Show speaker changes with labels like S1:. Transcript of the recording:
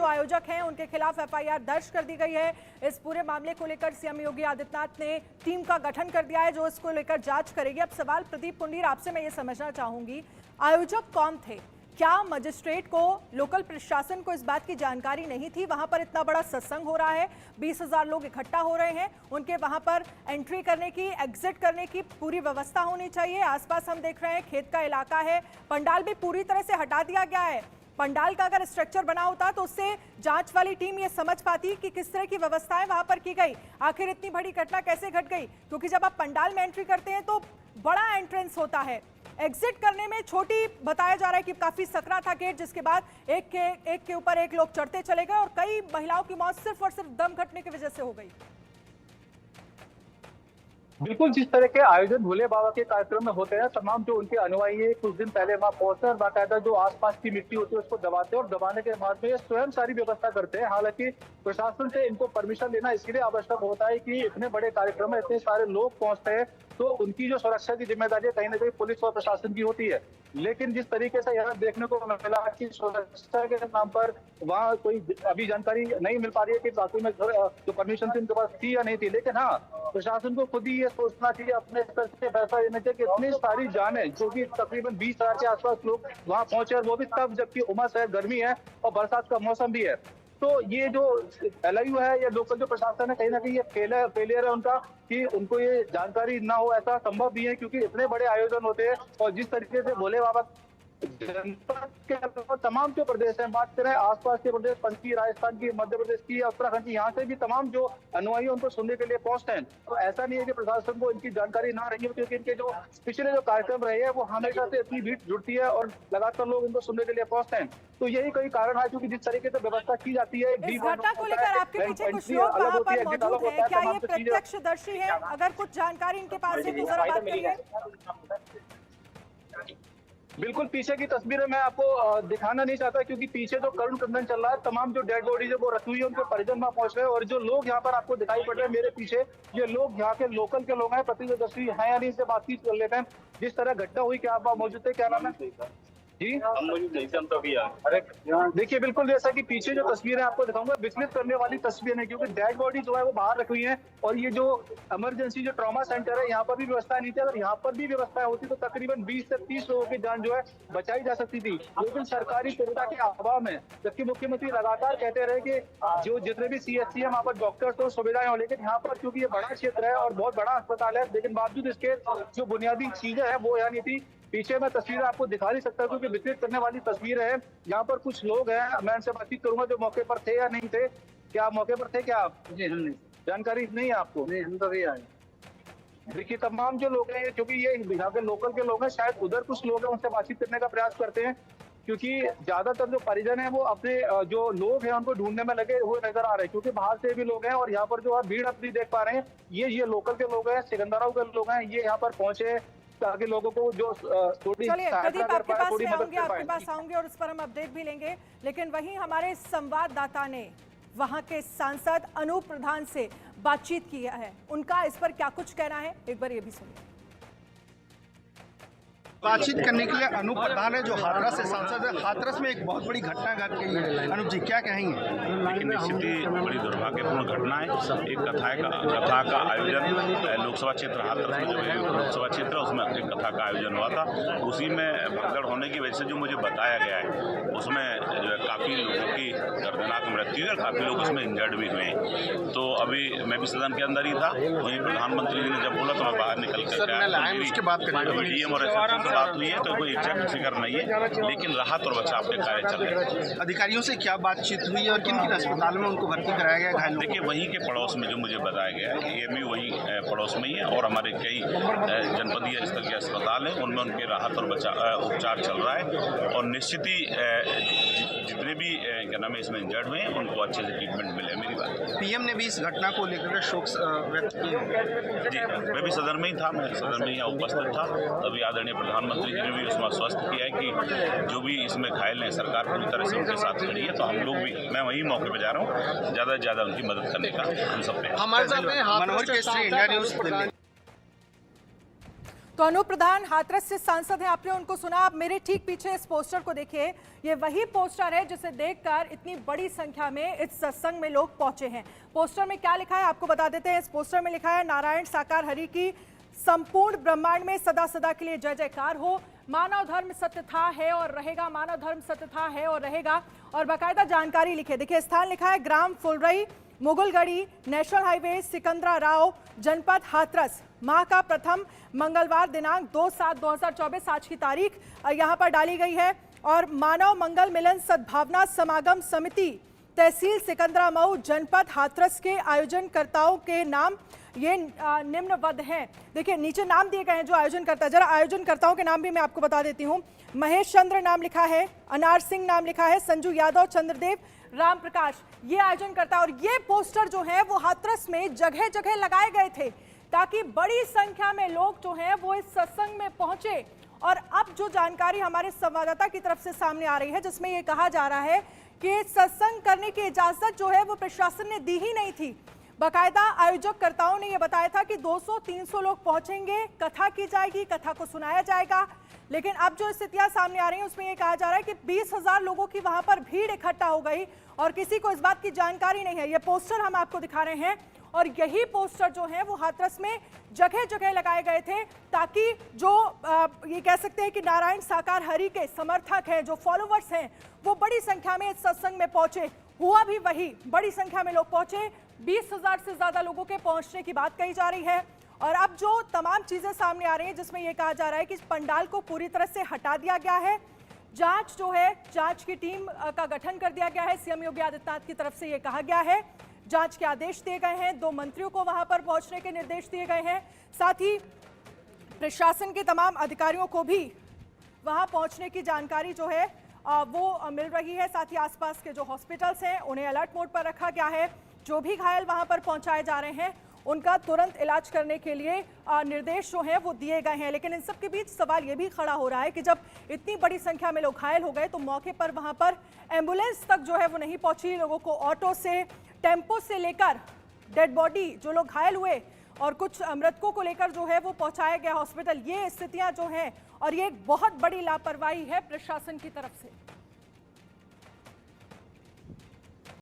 S1: आयोजक हैं उनके खिलाफ एफआईआर दर्ज कर दी गई है। इस पूरे मामले को लेकर सीएम योगी आदित्यनाथ ने टीम का गठन कर दिया है जो इसको लेकर जांच करेगी। अब सवाल प्रदीप पुंडीर आपसे मैं ये समझना चाहूंगी, आयोजक कौन थे? क्या मजिस्ट्रेट को, लोकल प्रशासन को इस बात की जानकारी नहीं थी? वहां पर इतना बड़ा सत्संग हो रहा है, 20,000 लोग इकट्ठा हो रहे हैं, उनके वहां पर एंट्री करने की, एग्जिट करने की पूरी व्यवस्था होनी चाहिए। आसपास हम देख रहे हैं खेत का इलाका है, पंडाल भी पूरी तरह से हटा दिया गया है। पंडाल का अगर स्ट्रक्चर बना होता तो उससे जांच वाली टीम ये समझ पाती कि किस तरह की व्यवस्थाएं वहां पर की गई, आखिर इतनी बड़ी घटना कैसे घट गई। क्योंकि जब आप पंडाल में एंट्री करते हैं तो बड़ा एंट्रेंस होता है, एग्जिट करने में छोटी बताया जा रहा है कि काफी सकरा था गेट, जिसके बाद एक के ऊपर एक लोग चढ़ते चले गए और कई महिलाओं की मौत सिर्फ और सिर्फ दम घटने की वजह से हो गई।
S2: बिल्कुल, जिस तरह के आयोजन भोले बाबा के कार्यक्रम में होते हैं, तमाम जो उनके अनुयायी है कुछ दिन पहले वहां पहुंचते हैं, बाकायदा जो आसपास की मिट्टी होती है उसको दबाते हैं और दबाने के बाद में स्वयं सारी व्यवस्था करते हैं। हालांकि प्रशासन से इनको परमिशन लेना इसलिए आवश्यक होता है कि इतने बड़े कार्यक्रम में इतने सारे लोग पहुंचते हैं तो उनकी जो सुरक्षा की जिम्मेदारी कहीं ना कहीं पुलिस और प्रशासन की होती है। लेकिन जिस तरीके से यहाँ देखने को मिला कि सुरक्षा के नाम पर वहाँ कोई अभी जानकारी नहीं मिल पा रही है कि वाकई में जो परमिशन थी उनके पास थी या नहीं थी। लेकिन हाँ, प्रशासन को खुद ही ये सोचना चाहिए, अपने स्तर से फैसला लेना चाहिए कि इतनी सारी जानें, जो कि तकरीबन 20,000 के आसपास लोग वहाँ पहुंचे और वो भी तब जबकि उमस है, गर्मी है और बरसात का मौसम भी है। तो ये जो एलआईयू है या लोकल जो प्रशासन है, कहीं ना कहीं ये फेलियर है उनका कि उनको ये जानकारी ना हो, ऐसा संभव भी है क्योंकि इतने बड़े आयोजन होते हैं। और जिस तरीके से भोले बाबा जनपद के अलावा तमाम जो प्रदेश है, बात करें आसपास के प्रदेश, पंची, राजस्थान की, मध्य प्रदेश की, उत्तराखंड की, यहाँ से भी तमाम जो अनुयायी उनको सुनने के लिए पहुंचते हैं। तो ऐसा नहीं है कि प्रशासन को इनकी जानकारी ना रही हो, क्योंकि इनके जो पिछले जो कार्यक्रम रहे हैं वो हमेशा से इतनी भीड़ जुड़ती है और लगातार लोग इनको सुनने के लिए पहुंचते हैं। तो यही कोई कारण है क्योंकि जिस तरीके से व्यवस्था की जाती है।
S1: इस घटना को लेकर आपके पीछे कुछ लोग वहां पर मौजूद हैं, क्या ये प्रत्यक्षदर्शी है? अगर कुछ जानकारी इनके पास है तो जरा बात करिए।
S2: बिल्कुल, पीछे की तस्वीरें मैं आपको दिखाना नहीं चाहता क्योंकि पीछे जो करुण क्रंदन चल रहा है, तमाम जो डेड बॉडीज है वो रखी हुई है, उनके परिजन वहां पहुंच रहे हैं। और जो लोग यहाँ पर आपको दिखाई पड़ रहे हैं मेरे पीछे, ये लोग यहाँ के लोकल के लोग हैं, प्रत्यक्षदर्शी हैं या नहीं, इससे बातचीत कर लेते हैं। जिस तरह घटना हुई, क्या आप वहाँ मौजूद थे? क्या नाम है जी? अरे देखिए, बिल्कुल जैसा कि पीछे जो तस्वीरें आपको दिखाऊंगा, विचलित करने वाली तस्वीर है क्योंकि डेड बॉडी जो है वो बाहर रखी हुई है। और ये जो इमरजेंसी जो ट्रॉमा सेंटर है, यहाँ पर भी व्यवस्था नहीं थी। अगर यहाँ पर भी व्यवस्था होती तो तकरीबन 20 से 30 लोगों की जान जो है बचाई जा सकती थी। लेकिन सरकारी सुविधा के अभाव में, जबकि मुख्यमंत्री लगातार कहते रहे कि जो जितने भी CHC है वहाँ पर डॉक्टर्स और सुविधाएं हो, लेकिन यहाँ पर क्योंकि ये बड़ा क्षेत्र है और बहुत बड़ा अस्पताल है, लेकिन बावजूद इसके जो बुनियादी चीजें हैं वो यहाँ नहीं थी। पीछे मैं तस्वीर आपको दिखा नहीं सकता क्योंकि विचलित करने वाली तस्वीर है। यहाँ पर कुछ लोग हैं, मैं उनसे बातचीत करूंगा जो मौके पर थे या नहीं थे। क्या आप मौके पर थे? क्या आप? जी, हम नहीं, जानकारी नहीं है आपको? नहीं, हम तो भी आए। देखिए, तमाम जो लोग हैं, क्योंकि ये यहाँ के लोकल के लोग हैं, शायद उधर कुछ लोग हैं, उनसे बातचीत करने का प्रयास करते हैं क्योंकि ज्यादातर जो परिजन है वो अपने जो लोग हैं उनको ढूंढने में लगे हुए नजर आ रहे हैं क्योंकि बाहर से भी लोग हैं। और यहाँ पर जो भीड़ अपनी देख पा रहे हैं, ये लोकल के लोग हैं, सिकंदराव के लोग हैं, ये यहाँ पर पहुंचे ताकि लोगों को जो थोड़ी
S1: चलिए प्रदीप, आपके पास
S2: थोड़ी मदद कर
S1: आपके पास आऊंगे और इस पर हम अपडेट भी लेंगे। लेकिन वहीं हमारे संवाददाता ने वहां के सांसद अनूप प्रधान से बातचीत की है, उनका इस पर क्या कुछ कहना है, एक बार ये भी सुनिए।
S3: बातचीत करने के लिए अनूप प्रधान है जो हाथरस से सांसद है। हाथरस में एक बहुत बड़ी घटना घट गई है, अनूप जी क्या कहेंगे?
S4: लेकिन निश्चित ही बड़ी दुर्भाग्यपूर्ण घटना है। एक कथा का आयोजन लोकसभा क्षेत्र हाथरस में जो लोकसभा क्षेत्र है उसमें एक कथा का आयोजन हुआ था। उसी में भगदड़ होने की वजह से जो मुझे बताया गया है उसमें जो है काफ़ी लोगों की दर्दनाक मृत्यु है और काफ़ी लोग उसमें इंजर्ड भी हुए हैं। तो अभी मैं भी सदन के अंदर ही था, वहीं प्रधानमंत्री जी ने जब बोला तो मैं बाहर निकल कर डीएम और एसएसपी से बात हुई है तो कोई एग्जैक्ट फिगर नहीं है, लेकिन राहत और बचाव के कार्य चल रहे हैं।
S3: अधिकारियों से क्या बातचीत हुई और किन किन अस्पताल में उनको भर्ती कराया गया घायलों?
S4: देखिए, वहीं के पड़ोस में जो मुझे बताया गया है कि एएमयू वहीं पड़ोस में ही है और हमारे कई जनपदीय स्तर के अस्पताल हैं, उनमें उनके राहत और बचाव उपचार चल रहा है। और निश्चित ही जितने भी क्या नाम है इसमें इंजर्ड हुए हैं उनको अच्छे से ट्रीटमेंट मिले, मेरी बात।
S3: पीएम ने भी इस घटना को लेकर शोक व्यक्त किया।
S4: जी, मैं भी सदन में ही था, मैं सदन में यहाँ उपस्थित था, तभी आदरणीय प्रधानमंत्री जी ने भी उसमें आश्वस्त किया है कि जो भी इसमें घायल हैं सरकार पूरी तरह से उनके साथ खड़ी है। तो हम लोग भी, मैं वही मौके पर जा रहा हूँ, ज़्यादा से ज़्यादा उनकी मदद करने का हम सब पे।
S3: हमारे साथ मनोहर केसरी, इंडिया न्यूज़।
S1: तो अनूप प्रधान हाथरस से सांसद हैं, आपने उनको सुना। आप मेरे ठीक पीछे इस पोस्टर को देखिए, ये वही पोस्टर है जिसे देखकर इतनी बड़ी संख्या में इस सत्संग में लोग पहुंचे हैं। पोस्टर में क्या लिखा है आपको बता देते हैं। इस पोस्टर में लिखा है, नारायण साकार हरि की संपूर्ण ब्रह्मांड में सदा सदा के लिए जय जयकार हो। मानव धर्म सत्य था, है और रहेगा। मानव धर्म सत्य था, है और रहेगा। और बाकायदा जानकारी लिखे, देखिए स्थान लिखा है ग्राम फुलरई, मुगलगढ़ी, नेशनल हाईवे, सिकंदराराव, जनपद हाथरस। माह का प्रथम मंगलवार दिनांक 2/7/2024 आज की तारीख यहां पर डाली गई है। और मानव मंगल मिलन सद्भावना समागम समिति तहसील सिकंदरामऊ जनपद हाथरस के आयोजनकर्ताओं के नाम ये निम्नवद् हैं। देखिए नीचे नाम दिए गए हैं जो आयोजनकर्ता, जरा आयोजनकर्ताओं के नाम भी मैं आपको बता देती हूँ। महेश चंद्र नाम लिखा है, अनार सिंह नाम लिखा है, संजू यादव, चंद्रदेव, राम प्रकाश, ये आयोजनकर्ता। और ये पोस्टर जो है वो हाथरस में जगह जगह लगाए गए थे ताकि बड़ी संख्या में लोग जो हैं वो इस सत्संग में पहुंचे। और अब जो जानकारी हमारे संवाददाता की तरफ से सामने आ रही है जिसमें ये कहा जा रहा है कि सत्संग करने की इजाजत जो है वो प्रशासन ने दी ही नहीं थी। बाकायदा आयोजककर्ताओं ने यह बताया था कि 200-300 लोग पहुंचेंगे, कथा की जाएगी, कथा को सुनाया जाएगा। लेकिन अब जो स्थितियां सामने आ रही हैं उसमें यह कहा जा रहा है कि 20,000 लोगों की वहां पर भीड़ इकट्ठा हो गई और किसी को इस बात की जानकारी नहीं है। ये पोस्टर हम आपको दिखा रहे हैं और यही पोस्टर जो है वो हाथरस में जगह जगह लगाए गए थे ताकि जो ये कह सकते हैं कि नारायण साकार हरि के समर्थक हैं, जो फॉलोवर्स हैं, वो बड़ी संख्या में इस सत्संग में पहुंचे। हुआ भी वही, बड़ी संख्या में लोग पहुंचे। 20,000 से ज्यादा लोगों के पहुंचने की बात कही जा रही है। और अब जो तमाम चीजें सामने आ रही हैं जिसमें यह कहा जा रहा है कि इस पंडाल को पूरी तरह से हटा दिया गया है। जांच जो है, जांच की टीम का गठन कर दिया गया है। सीएम योगी आदित्यनाथ की तरफ से यह कहा गया है। जांच के आदेश दिए गए हैं, 2 मंत्रियों को वहां पर पहुंचने के निर्देश दिए गए हैं। साथ ही प्रशासन के तमाम अधिकारियों को भी वहां पहुंचने की जानकारी जो है वो मिल रही है। साथ ही आसपास के जो हॉस्पिटल्स हैं उन्हें अलर्ट मोड पर रखा गया है। जो भी घायल वहां पर पहुंचाए जा रहे हैं उनका तुरंत इलाज करने के लिए निर्देश जो हैं वो दिए गए हैं। लेकिन इन सब के बीच सवाल ये भी खड़ा हो रहा है कि जब इतनी बड़ी संख्या में लोग घायल हो गए तो मौके पर वहां पर एम्बुलेंस तक जो है वो नहीं पहुंची। लोगों को ऑटो से, टेम्पो से लेकर डेड बॉडी, जो लोग घायल हुए और कुछ मृतकों को लेकर जो है वो पहुंचाया गया हॉस्पिटल। ये स्थितियां जो हैं और ये एक बहुत बड़ी लापरवाही है प्रशासन की तरफ से।